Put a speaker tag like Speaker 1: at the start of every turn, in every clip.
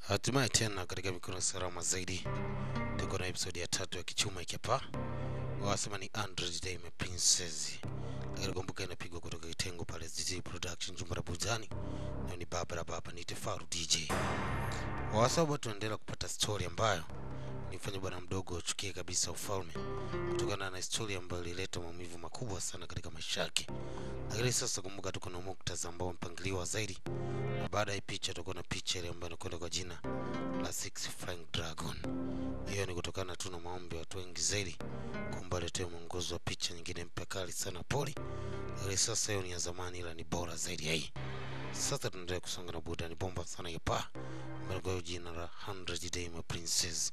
Speaker 1: Hatimaye tena katika mikono salama zaidi. Tuko na episode ya 3 ya Kichuma hiki hapa. Wasema ni 100 Day My Princess. Lakini kumbuka inapigwa kutoka kitengo pale ZZ Production Jumba la Burudani. Na ni baba ni Tefaru DJ. Wasaba tuendelea kupata story ambayo nifanya bwana mdogo achukie kabisa ufalme kutokana na story ambayo ilileta maumivu makubwa sana katika maisha yake. Lakini sasa kumbuka tuko na muktadha ambao mpangiliwa zaidi. Na baada ya picha tuko na picha ile ambayo inakwenda kwa jina la Six Flying Dragon. Hiyo ni kutokana tu na maombi ya watu wengi zaidi kwamba lete mwongozo wa picha nyingine mpya kali sana poli. Lakini sasa hiyo ni ya zamani ila ni bora zaidi ya hii. Sasa tunaendelea kusonga na burudani bomba sana hapa. Kwa jina la 100 Day My Princess.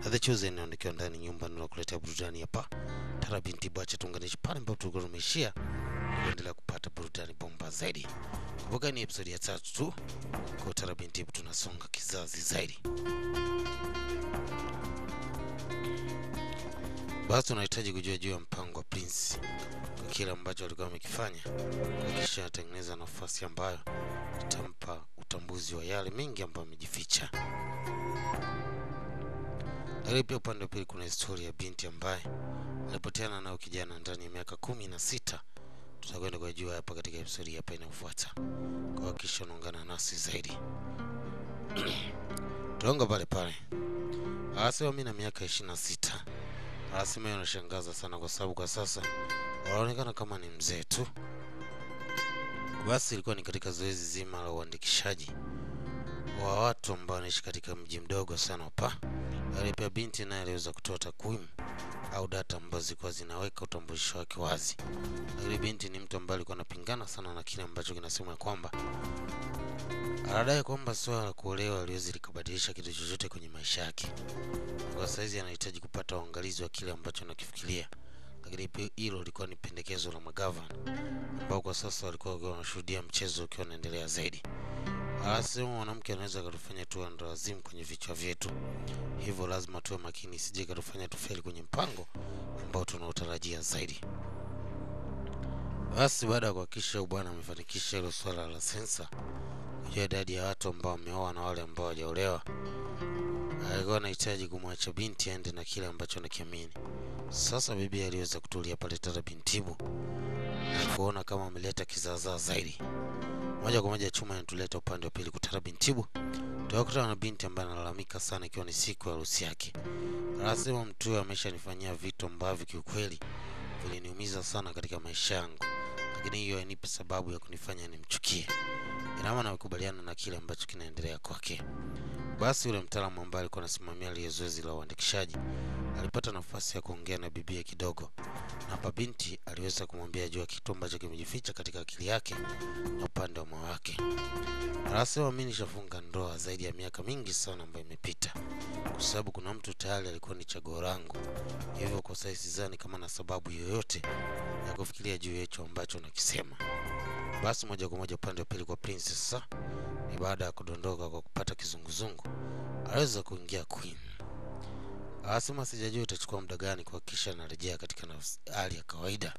Speaker 1: Na the chosen inaonekana ndani nyumba na kuletea burudani hapa. Tara binti bacha tuunganishe pale ambapo tulikuwa tumeishia. Tuendelea kupata burudani bomba zaidi. Kumbuka ni episode ya 3 tu. Kwa Tara binti tunasonga kizazi zaidi. Basi tunahitaji kujua juu ya mpango wa Prince kwa kile ambacho alikuwa amekifanya, kisha atengeneza nafasi ambayo itampa utambuzi wa yale mengi ambayo amejificha. Lakini pia upande wa pili kuna historia ya binti ambaye alipoteana na kijana ndani ya miaka 16. Tutakwenda kujua hapa katika episode hapa inayofuata. Kwa kisha unaungana nasi zaidi. Tuonga pale. Asema mimi na miaka 26. Asema yanashangaza sana kwa sababu kwa sasa anaonekana kama ni mzee tu. Basi ilikuwa ni katika zoezi zima la uandikishaji wa watu ambao wanaishi katika mji mdogo sana hapa. Alipia binti naye aliweza kutoa takwimu au data ambazo zilikuwa zinaweka utambulisho wake wazi. Yule binti ni mtu ambaye alikuwa anapingana sana na kile ambacho kinasema kwamba anadai kwamba swala la kuolewa aliwezi likabadilisha kitu chochote kwenye maisha yake. Kwa saizi anahitaji kupata uangalizi wa kile ambacho anakifikiria. Lakini pia hilo lilikuwa ni pendekezo la magavana ambao kwa sasa walikuwa wanashuhudia mchezo ukiwa unaendelea zaidi. Anasema mwanamke anaweza kutufanya tuwe ndawazimu kwenye vichwa vyetu. Hivyo lazima tuwe makini isije kutufanya tufeli kwenye mpango ambao tunaotarajia zaidi. Basi baada ya kuhakikisha bwana amefanikisha hilo swala la sensa, kujua idadi ya watu ambao wameoa na wale ambao hawajaolewa, alikuwa anahitaji kumwacha binti aende na kile ambacho anakiamini. Sasa bibi aliweza kutulia pale Tara bintibu na kuona kama ameleta kizaazaa zaidi. Moja kwa moja Chuma inatuleta upande wa pili Tara bintibu. Tukakutana na binti ambaye analalamika sana ikiwa ni siku ya harusi yake. Anasema mtu ameshanifanyia vitu ambavyo kiukweli viliniumiza sana katika maisha yangu. Lakini hiyo hainipi sababu ya kunifanya nimchukie. Ina maana amekubaliana na kile ambacho kinaendelea kwake. Basi yule mtaalamu ambaye alikuwa anasimamia ile zoezi la uandikishaji alipata nafasi ya kuongea na bibi kidogo. Na hapa binti aliweza kumwambia juu ya kitu ambacho kimejificha katika akili yake na upande wa moyo wake. Anasema mimi nishafunga ndoa zaidi ya miaka mingi sana ambayo imepita. Kwa sababu kuna mtu tayari alikuwa ni chaguo langu. Hivyo kwa sasa sidhani kama na sababu yoyote ya kufikiria juu ya hicho ambacho nakisema. Basi moja kwa moja upande wa pili kwa Princess sasa. Ni baada ya kudondoka kwa kupata kizunguzungu, aliweza kuingia Queen. Anasema sijajua itachukua muda gani kuhakikisha anarejea katika hali ya kawaida.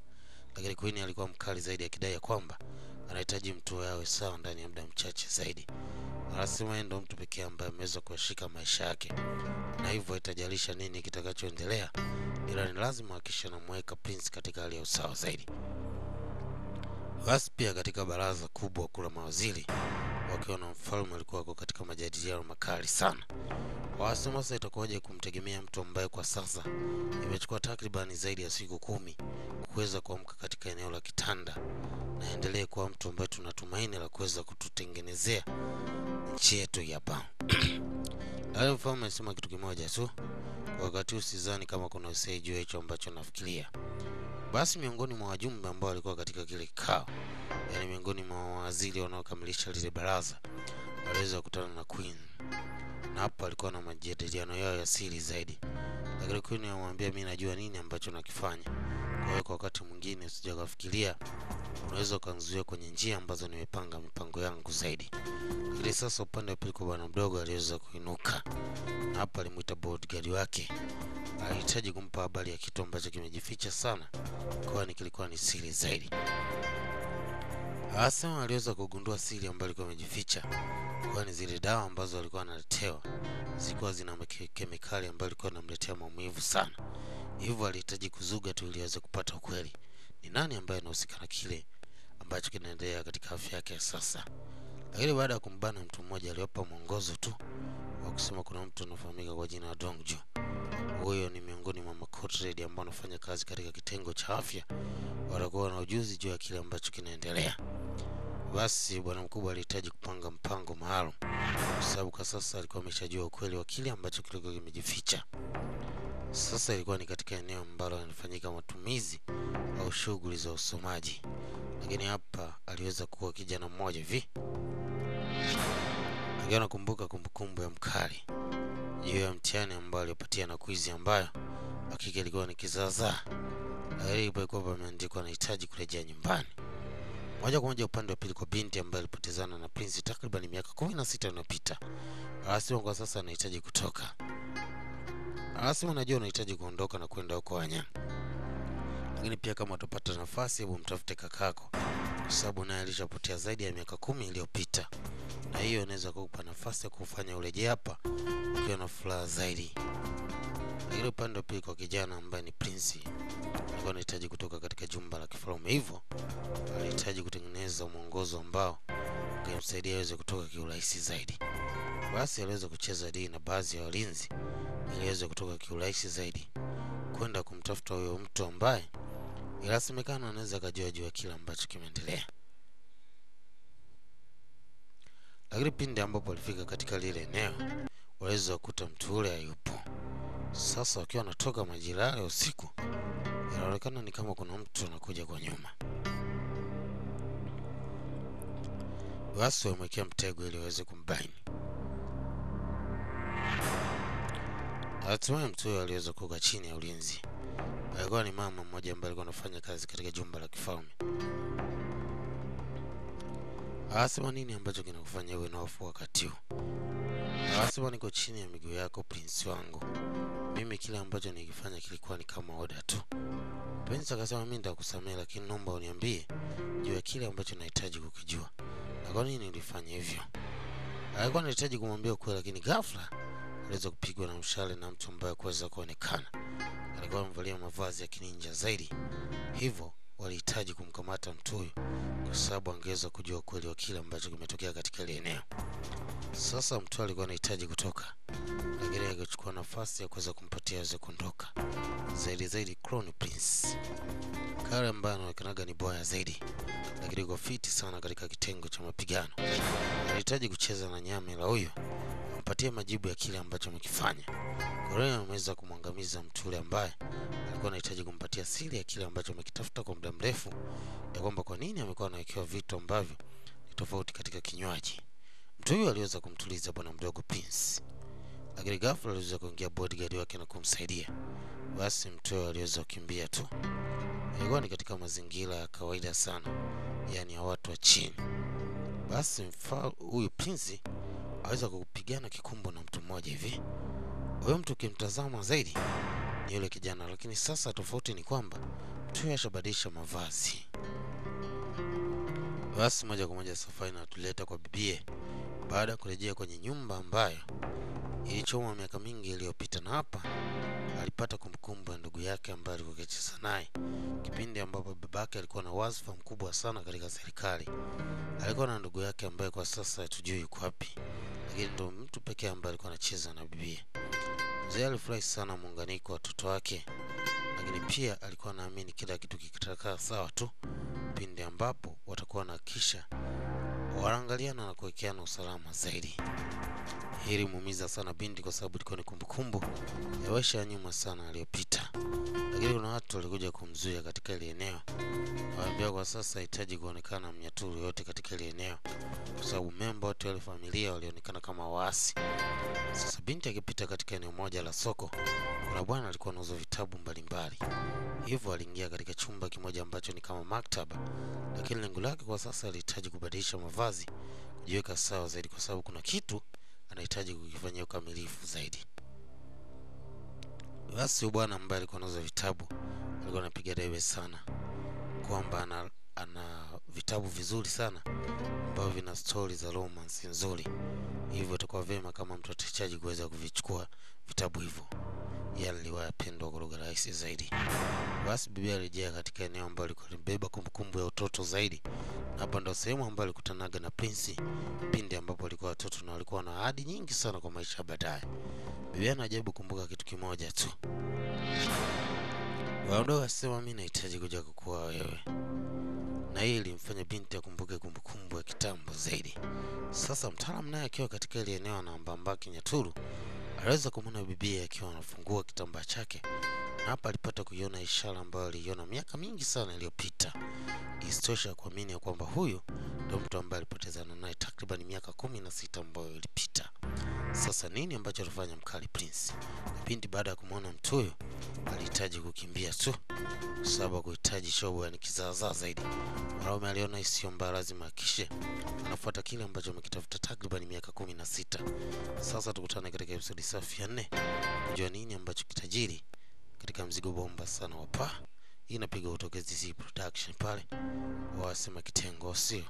Speaker 1: Lakini Queen alikuwa mkali zaidi akidai kwamba anahitaji mtu awe sawa ndani ya muda mchache zaidi. Anasema yeye ndo mtu pekee ambaye ameweza kushika maisha yake. Na hivyo itajalisha nini kitakachoendelea, ila ni lazima hakikisha anamweka Prince katika hali ya usawa zaidi. Basi pia katika baraza kubwa kula mawaziri wakiwa na mfalme walikuwa wako katika majadiliano makali sana. Wanasema sasa itakuwaje kumtegemea mtu ambaye kwa sasa imechukua takriban zaidi ya siku 10 kuweza kuamka katika eneo la kitanda na endelee kuwa mtu ambaye tunatumaini la kuweza kututengenezea nchi yetu hapa. Hayo mfalme alisema kitu kimoja tu, wakati usizani kama kuna usaidizi juu hicho ambacho nafikiria. Basi miongoni mwa wajumbe ambao walikuwa katika kile kikao, yani miongoni mwa waziri wanaokamilisha lile baraza, waliweza kukutana na Queen. Na hapo alikuwa na majadiliano yao ya siri zaidi. Lakini Queen alimwambia mimi najua nini ambacho nakifanya. Kwa hiyo kwa wakati mwingine usije kufikiria unaweza kuanzuia kwenye njia ambazo nimepanga mipango yangu zaidi. Lakini sasa upande wa pili kwa bwana mdogo aliweza kuinuka. Na hapo alimuita bodyguard wake. Alihitaji kumpa habari ya kitu ambacho kimejificha sana, kwani kilikuwa ni siri zaidi. Anasema aliweza kugundua siri ambayo ilikuwa imejificha. Kwani zile dawa ambazo alikuwa analetewa zilikuwa zina kemikali ambayo ilikuwa inamletea maumivu sana. Hivyo alihitaji kuzuga tu ili aweze kupata ukweli ni nani ambaye anahusika na kile ambacho kinaendelea katika afya yake sasa. Lakini baada ya kumbana mtu mmoja aliyopa mwongozo tu wa kusema kuna mtu anafahamika kwa jina la Dongju. Huyo ni miongoni mwa makotredi ambao wanafanya kazi katika kitengo cha afya, watakuwa na ujuzi juu ya kile ambacho kinaendelea. Basi bwana mkubwa alihitaji kupanga mpango maalum, kwa sababu kwa sasa alikuwa ameshajua ukweli wa kile ambacho kilikuwa kimejificha. Sasa ilikuwa ni katika eneo ambalo yanafanyika matumizi au shughuli za usomaji. Lakini hapa aliweza kuwa kijana mmoja hivi akiwa anakumbuka kumbukumbu ya mkali juu ya mtihani ambao alipatia na quiz ambayo hakika ilikuwa ni kizaazaa. Ilikuwa pameandikwa anahitaji kurejea nyumbani. Moja kwa moja upande wa pili kwa binti ambaye alipotezana na Prince takriban miaka 16 iliyopita. Anasema kwa sasa anahitaji kutoka. Anasema anajua anahitaji kuondoka na kwenda huko Anyang. Lakini pia kama utapata nafasi hebu mtafute kakako, kwa sababu naye alishapotea zaidi ya miaka 10 iliyopita. Na hiyo inaweza kukupa nafasi ya kufanya urejea hapa ukiwa na furaha zaidi. Lakini upande wa pili kwa kijana ambaye ni Prince alikuwa anahitaji kutoka katika jumba la kifalme, hivyo alihitaji kutengeneza mwongozo ambao ungemsaidia aweze kutoka kiurahisi zaidi. Basi aliweza kucheza dili na baadhi ya walinzi ili aweze kutoka kiurahisi zaidi kwenda kumtafuta huyo mtu ambaye inasemekana anaweza kujua juu ya kile ambacho kimeendelea. Lakini pindi ambapo alifika katika lile eneo, waliweza kukuta mtu yule hayupo. Sasa wakiwa wanatoka majira ya usiku, inaonekana ni kama kuna mtu anakuja kwa nyuma. Basi wamwekea mtego ili waweze kumbaini. Hatimaye mtu huyo aliweza kukaa chini ya ulinzi. Alikuwa ni mama mmoja ambaye alikuwa anafanya kazi katika jumba la kifalme. Anasema nini ambacho kinakufanya uwe na hofu wakati huu? Anasema niko chini ya miguu yako Prince wangu. Mimi kile ambacho nikifanya kilikuwa ni kama oda tu. Prince akasema mimi nitakusamehe, lakini naomba uniambie juu ya kile ambacho nahitaji kukijua. Na kwa nini nilifanya hivyo? Alikuwa anahitaji kumwambia ukweli, lakini ghafla aliweza kupigwa na mshale na mtu ambaye hakuweza kuonekana. Alikuwa amevalia mavazi ya kininja zaidi. Hivyo walihitaji kumkamata mtu huyo kwa sababu angeweza kujua ukweli wa kile ambacho kimetokea katika ile eneo. Sasa mtu alikuwa anahitaji kutoka, lakini angechukua nafasi ya kuweza kumpatia aweze kuondoka. Zaidi Crown Prince, kale ambaye anaonekana ni boya zaidi, lakini yuko fiti sana katika kitengo cha mapigano. Alihitaji kucheza na nyame la huyo, ampatie majibu ya kile ambacho amekifanya. Korea ameweza kumwangamiza mtu yule ambaye alikuwa anahitaji kumpatia siri ya kile ambacho amekitafuta kwa muda mrefu, ya kwamba kwa nini amekuwa anawekewa vitu ambavyo ni tofauti katika kinywaji. Mtu huyo aliweza kumtuliza bwana mdogo Prince, lakini ghafla aliweza kuingia bodyguard wake na kumsaidia. Basi mtu huyo aliweza kukimbia tu. Ilikuwa ni katika mazingira ya kawaida sana, yani ya watu wa chini. Basi huyu Prince aweza kupigana kikumbo na mtu mmoja hivi. Huyo mtu kimtazama zaidi ni yule kijana, lakini sasa tofauti ni kwamba mtu huyo ashabadilisha mavazi. Basi moja kwa moja safari inatuleta kwa bibie baada ya kurejea kwenye nyumba ambayo ilichomwa miaka mingi iliyopita, na hapa alipata kumbukumbu ya ndugu yake ambaye alikuwa akicheza naye kipindi ambapo babake alikuwa na wadhifa mkubwa sana katika serikali. Alikuwa na ndugu yake ambaye kwa sasa hatujui yuko wapi, lakini ndio mtu pekee ambaye alikuwa anacheza na bibie. Mzee alifurahi sana muunganiko wa watoto wake, lakini pia alikuwa anaamini kila kitu kitakaa sawa tu pindi ambapo watakuwa na kisha wanaangaliana na kuwekeana usalama zaidi. Hili muumiza sana binti kwa sababu ilikuwa ni kumbukumbu ya maisha ya nyuma sana aliyopita. Lakini kuna watu walikuja kumzuia katika ile eneo. Waambia kwa sasa hahitaji kuonekana mnyaturu yote katika ile eneo, kwa sababu memba wote wa familia walionekana kama waasi. Sasa binti akipita katika eneo moja la soko, kuna bwana alikuwa anauza vitabu mbalimbali. Hivyo aliingia katika chumba kimoja ambacho ni kama maktaba, lakini lengo lake kwa sasa alihitaji kubadilisha mavazi, kujiweka sawa zaidi, kwa sababu kuna kitu anahitaji kukifanyia ukamilifu zaidi. Basi bwana ambaye alikuwa anauza vitabu alikuwa anapiga debe sana kwamba ana vitabu vizuri sana ambavyo vina stories za romance nzuri. hivyo itakuwa vema kama mtu atahitaji kuweza kuvichukua vitabu hivyo. Yale riwaya pendwa kwa lugha rahisi zaidi. Basi bibi alirejea katika eneo ambalo alikuwa amebeba kumbukumbu ya utoto zaidi. Hapa ndo sehemu ambayo alikutanaga na Prince pindi ambapo walikuwa watoto na walikuwa na ahadi nyingi sana kwa maisha baadaye. Bibi anajaribu kumbuka kitu kimoja tu. Waondoka sema mimi nahitaji kuja kukuoa wewe. Na hili ilimfanya binti akumbuke kumbukumbu ya kitambo zaidi. Sasa mtaalamu naye akiwa katika ile eneo na ambamba Kinyaturu aliweza kumwona bibi akiwa anafungua kitambaa chake. Na hapa alipata kuiona ishara ambayo aliiona miaka mingi sana iliyopita. Isitosha kuamini ya kwamba huyu ndio mtu ambaye alipotezana naye takriban miaka 16 ambayo ilipita. Sasa nini ambacho alifanya mkali Prince? Binti baada ya kumwona mtu huyo alihitaji kukimbia tu, sababu kuhitaji show ni kizaazaa zaidi. Mwanaume aliona isiyo mbaya, lazima kisha anafuata kile ambacho amekitafuta takriban miaka 16. Sasa tukutane katika episode safi ya 4 kujua nini ambacho kitajiri katika mzigo bomba sana wa Pa. Hii inapiga kutoka ZC Production pale wasema kitengo sio